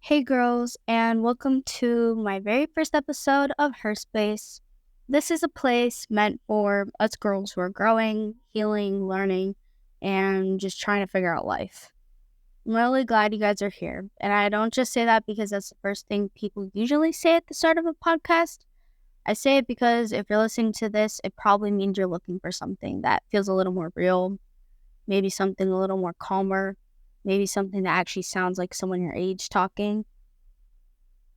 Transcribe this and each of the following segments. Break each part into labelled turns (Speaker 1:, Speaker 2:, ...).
Speaker 1: Hey girls, and welcome to my very first episode of Her Space. This is a place meant for us girls who are growing, healing, learning, and just trying to figure out life. I'm really glad you guys are here. And I don't just say that because that's the first thing people usually say at the start of a podcast. I say it because if you're listening to this, it probably means you're looking for something that feels a little more real, maybe something a little more calmer, maybe something that actually sounds like someone your age talking.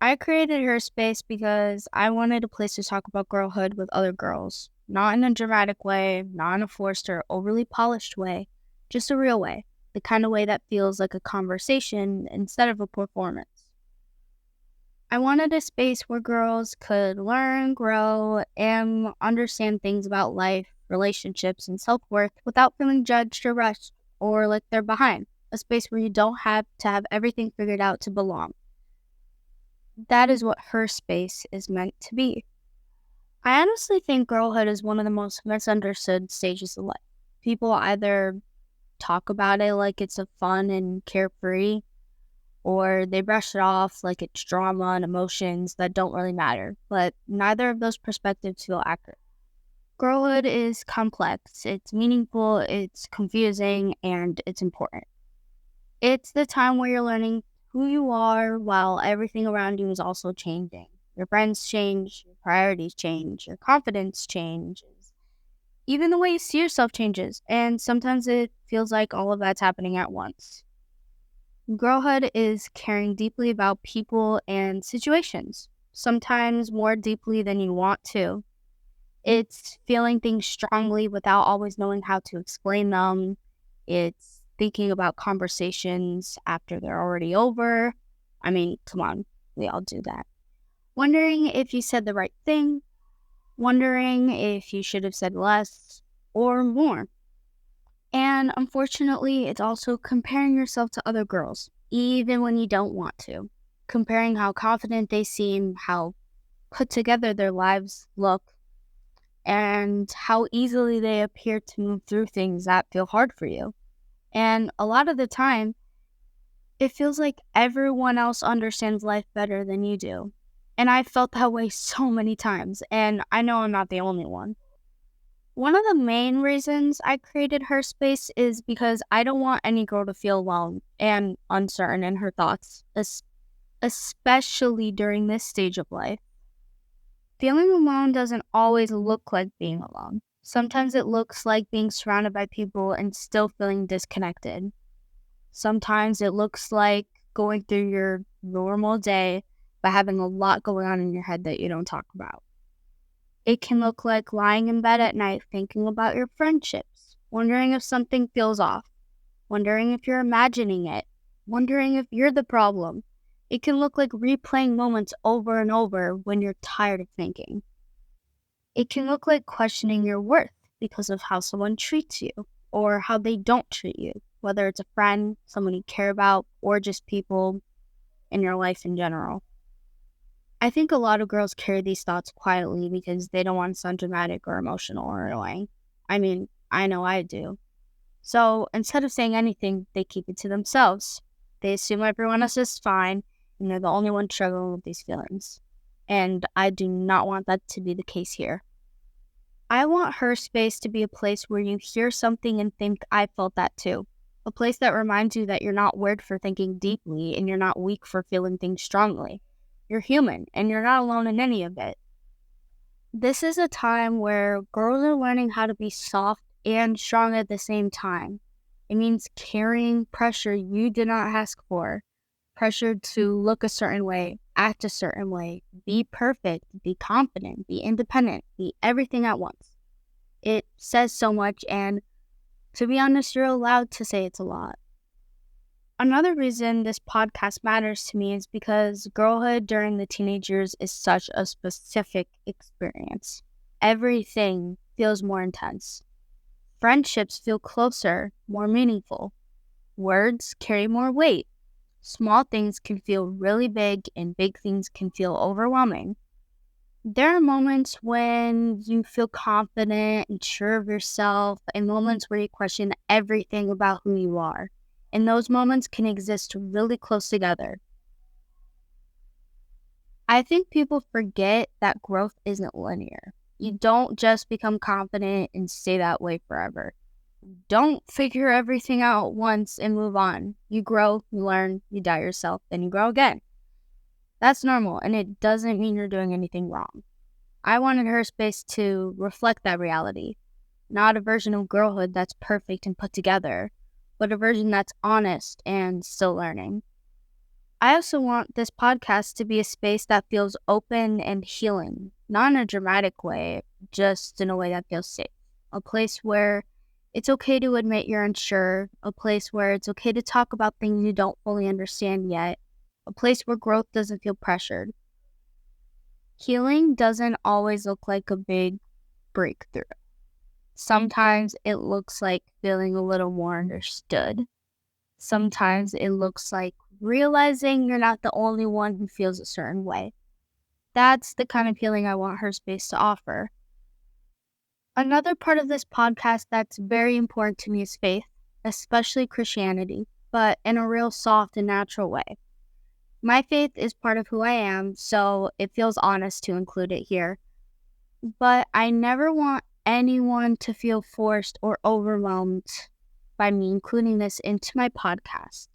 Speaker 1: I created her space because I wanted a place to talk about girlhood with other girls. Not in a dramatic way, not in a forced or overly polished way, just a real way. The kind of way that feels like a conversation instead of a performance. I wanted a space where girls could learn, grow, and understand things about life, relationships, and self worth without feeling judged or rushed or like they're behind. A space where you don't have to have everything figured out to belong. That is what her space is meant to be. I honestly think girlhood is one of the most misunderstood stages of life. People either talk about it like it's a fun and carefree, or they brush it off like it's drama and emotions that don't really matter, but neither of those perspectives feel accurate. Girlhood is complex, it's meaningful, it's confusing, and it's important. It's the time where you're learning who you are while everything around you is also changing. Your friends change, your priorities change, your confidence changes. Even the way you see yourself changes, and sometimes it feels like all of that's happening at once. Girlhood is caring deeply about people and situations, sometimes more deeply than you want to. It's feeling things strongly without always knowing how to explain them. It's thinking about conversations after they're already over. I mean, come on, we all do that. Wondering if you said the right thing, wondering if you should have said less or more. And unfortunately, it's also comparing yourself to other girls, even when you don't want to. Comparing how confident they seem, how put together their lives look, and how easily they appear to move through things that feel hard for you. And a lot of the time, it feels like everyone else understands life better than you do. And I felt that way so many times, and I know I'm not the only one. One of the main reasons I created her space is because I don't want any girl to feel alone and uncertain in her thoughts, especially during this stage of life. Feeling alone doesn't always look like being alone. Sometimes it looks like being surrounded by people and still feeling disconnected. Sometimes it looks like going through your normal day but having a lot going on in your head that you don't talk about. It can look like lying in bed at night thinking about your friendships, wondering if something feels off, wondering if you're imagining it, wondering if you're the problem. It can look like replaying moments over and over when you're tired of thinking. It can look like questioning your worth because of how someone treats you or how they don't treat you, whether it's a friend, someone you care about, or just people in your life in general. I think a lot of girls carry these thoughts quietly because they don't want to sound dramatic or emotional or annoying. I mean, I know I do. So instead of saying anything, they keep it to themselves. They assume everyone else is fine and they're the only one struggling with these feelings. And I do not want that to be the case here. I want her space to be a place where you hear something and think, I felt that too. A place that reminds you that you're not weird for thinking deeply and you're not weak for feeling things strongly. You're human and you're not alone in any of it. This is a time where girls are learning how to be soft and strong at the same time. It means carrying pressure you did not ask for, pressure to look a certain way, act a certain way, be perfect, be confident, be independent, be everything at once. It says so much, and to be honest, you're allowed to say it's a lot. Another reason this podcast matters to me is because girlhood during the teenage years is such a specific experience. Everything feels more intense. Friendships feel closer, more meaningful. Words carry more weight. Small things can feel really big, and big things can feel overwhelming. There are moments when you feel confident and sure of yourself, and moments where you question everything about who you are. And those moments can exist really close together. I think people forget that growth isn't linear. You don't just become confident and stay that way forever. Don't figure everything out at once and move on. You grow, you learn, you doubt yourself, then you grow again. That's normal, and it doesn't mean you're doing anything wrong. I wanted her space to reflect that reality, not a version of girlhood that's perfect and put together, but a version that's honest and still learning. I also want this podcast to be a space that feels open and healing, not in a dramatic way, just in a way that feels safe. A place where it's okay to admit you're unsure, a place where it's okay to talk about things you don't fully understand yet, a place where growth doesn't feel pressured. Healing doesn't always look like a big breakthrough. Sometimes it looks like feeling a little more understood. Sometimes it looks like realizing you're not the only one who feels a certain way. That's the kind of healing I want her space to offer. Another part of this podcast that's very important to me is faith, especially Christianity, but in a real soft and natural way. My faith is part of who I am, so it feels honest to include it here. But I never want anyone to feel forced or overwhelmed by me including this into my podcast.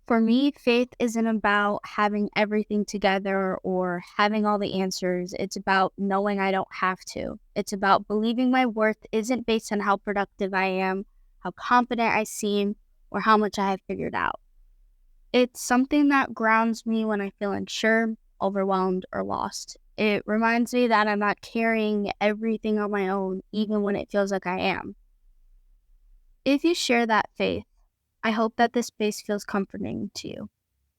Speaker 1: For me, faith isn't about having everything together or having all the answers. It's about knowing I don't have to. It's about believing my worth isn't based on how productive I am, how confident I seem, or how much I have figured out. It's something that grounds me when I feel unsure, overwhelmed, or lost. It reminds me that I'm not carrying everything on my own, even when it feels like I am. If you share that faith, I hope that this space feels comforting to you.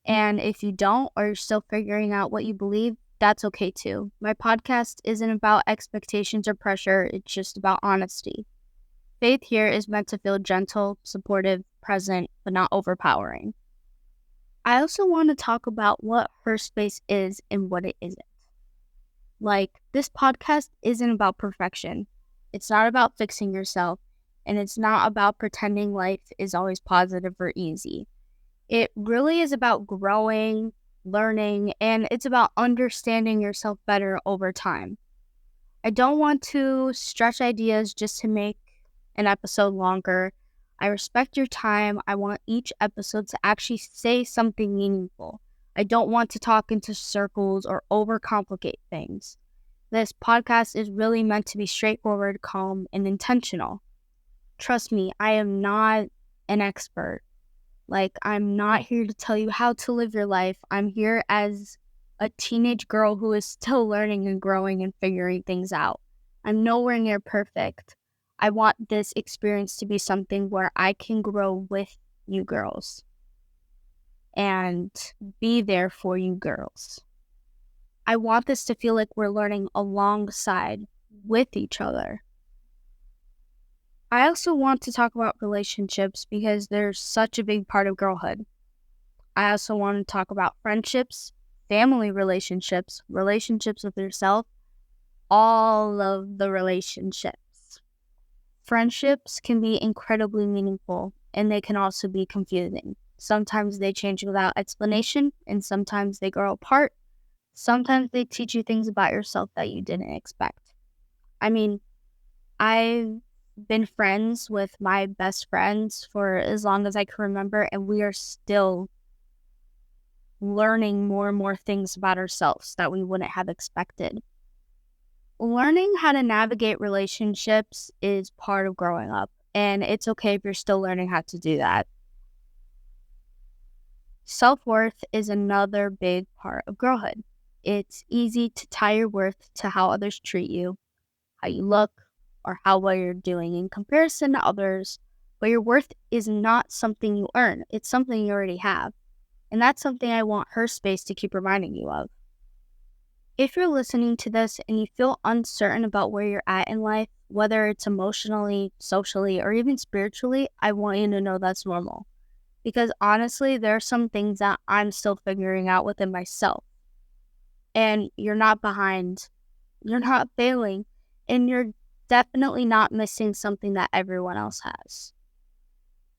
Speaker 1: And if you don't, or you're still figuring out what you believe, that's okay too. My podcast isn't about expectations or pressure, it's just about honesty. Faith here is meant to feel gentle, supportive, present, but not overpowering. I also want to talk about what her space is and what it isn't. Like, this podcast isn't about perfection. It's not about fixing yourself, and it's not about pretending life is always positive or easy. It really is about growing, learning, and it's about understanding yourself better over time. I don't want to stretch ideas just to make an episode longer. I respect your time. I want each episode to actually say something meaningful. I don't want to talk into circles or overcomplicate things. This podcast is really meant to be straightforward, calm, and intentional. Trust me, I am not an expert. I'm not here to tell you how to live your life. I'm here as a teenage girl who is still learning and growing and figuring things out. I'm nowhere near perfect. I want this experience to be something where I can grow with you girls and be there for you girls. I want this to feel like we're learning alongside with each other. I also want to talk about relationships because they're such a big part of girlhood. I also want to talk about friendships, family relationships, relationships with yourself, all of the relationships. Friendships can be incredibly meaningful, and they can also be confusing. Sometimes they change without explanation, and sometimes they grow apart. Sometimes they teach you things about yourself that you didn't expect. I mean, I've been friends with my best friends for as long as I can remember, and we are still learning more and more things about ourselves that we wouldn't have expected. Learning how to navigate relationships is part of growing up, and it's okay if you're still learning how to do that. Self-worth is another big part of girlhood. It's easy to tie your worth to how others treat you, how you look, or how well you're doing in comparison to others, but your worth is not something you earn. It's something you already have. And that's something I want her space to keep reminding you of. If you're listening to this and you feel uncertain about where you're at in life, whether it's emotionally, socially, or even spiritually, I want you to know that's normal. Because honestly, there are some things that I'm still figuring out within myself. And you're not behind. You're not failing. And you're definitely not missing something that everyone else has.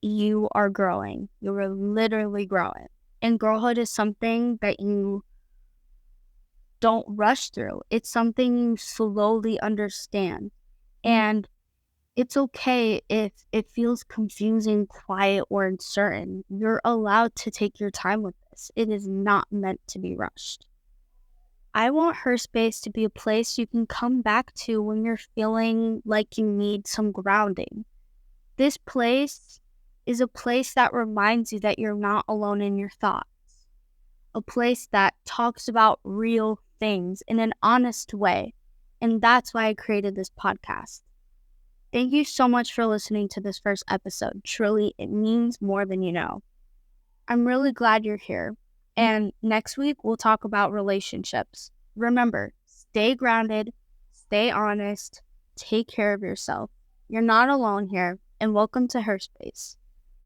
Speaker 1: You are growing. You are literally growing. And girlhood is something that you don't rush through. It's something you slowly understand. And it's okay if it feels confusing, quiet, or uncertain. You're allowed to take your time with this. It is not meant to be rushed. I want her space to be a place you can come back to when you're feeling like you need some grounding. This place is a place that reminds you that you're not alone in your thoughts, a place that talks about real things in an honest way. And that's why I created this podcast. Thank you so much for listening to this first episode. Truly, it means more than you know. I'm really glad you're here. And next week, we'll talk about relationships. Remember, stay grounded, stay honest, take care of yourself. You're not alone here, and welcome to Her Space.